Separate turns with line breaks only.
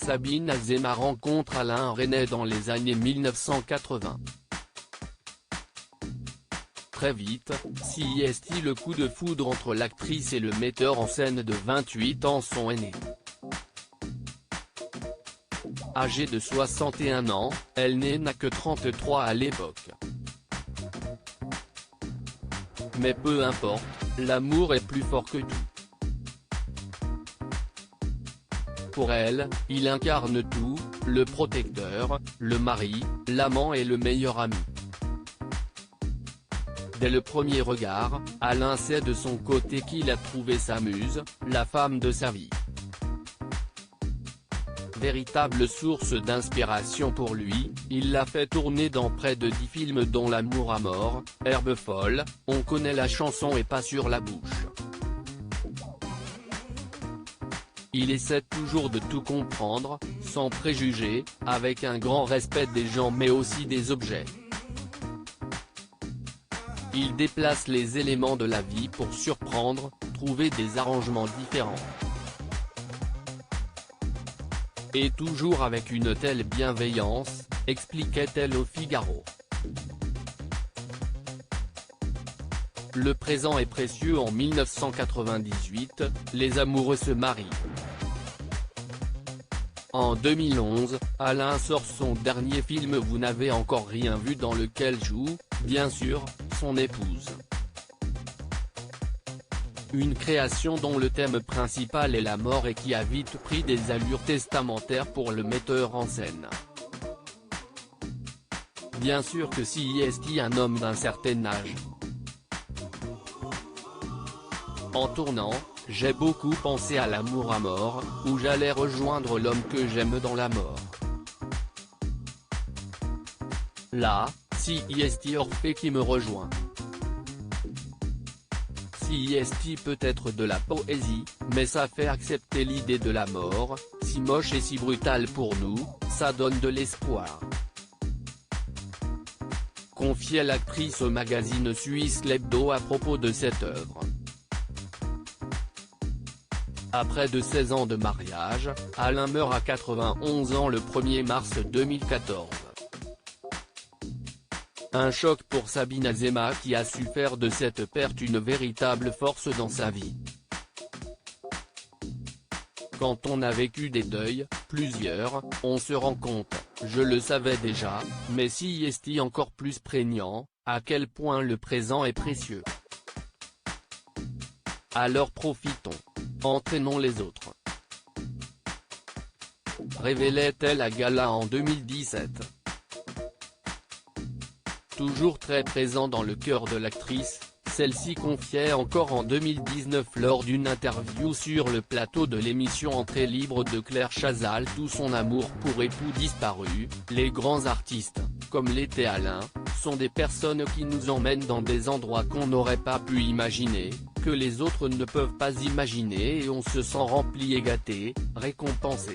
Sabine Azéma rencontre Alain Resnais dans les années 1980. Très vite, CIST le coup de foudre entre l'actrice et le metteur en scène de 28 ans sont nés. Âgée de 61 ans, elle n'a que 33 à l'époque. Mais peu importe, l'amour est plus fort que tout. Pour elle, il incarne tout, le protecteur, le mari, l'amant et le meilleur ami. Dès le premier regard, Alain sait de son côté qu'il a trouvé sa muse, la femme de sa vie. Véritable source d'inspiration pour lui, il l'a fait tourner dans près de 10 films dont L'amour à mort, Herbe folle, On connaît la chanson et Pas sur la bouche. Il essaie toujours de tout comprendre, sans préjugés, avec un grand respect des gens mais aussi des objets. Il déplace les éléments de la vie pour surprendre, trouver des arrangements différents. Et toujours avec une telle bienveillance, expliquait-elle au Figaro. Le présent est précieux. En 1998, les amoureux se marient. En 2011, Alain sort son dernier film Vous n'avez encore rien vu, dans lequel joue, bien sûr, son épouse. Une création dont le thème principal est la mort et qui a vite pris des allures testamentaires pour le metteur en scène. Bien sûr que CIST un homme d'un certain âge. En tournant, j'ai beaucoup pensé à L'amour à mort, où j'allais rejoindre l'homme que j'aime dans la mort. Là, CIST Orphée qui me rejoint. CIST peut être de la poésie, mais ça fait accepter l'idée de la mort, si moche et si brutale pour nous, ça donne de l'espoir. Confiait l'actrice au magazine suisse L'Hebdo à propos de cette œuvre. Après de 16 ans de mariage, Alain meurt à 91 ans le 1er mars 2014. Un choc pour Sabine Azéma qui a su faire de cette perte une véritable force dans sa vie. Quand on a vécu des deuils, plusieurs, on se rend compte, je le savais déjà, mais CIST encore plus prégnant, à quel point le présent est précieux. Alors profitons. Entraînons les autres. Révélait-elle à gala en 2017. Toujours très présent dans le cœur de l'actrice, celle-ci confiait encore en 2019 lors d'une interview sur le plateau de l'émission Entrée libre de Claire Chazal tout son amour pour époux disparu. Les grands artistes, comme l'était Alain, sont des personnes qui nous emmènent dans des endroits qu'on n'aurait pas pu imaginer, que les autres ne peuvent pas imaginer et on se sent rempli et gâté, récompensé.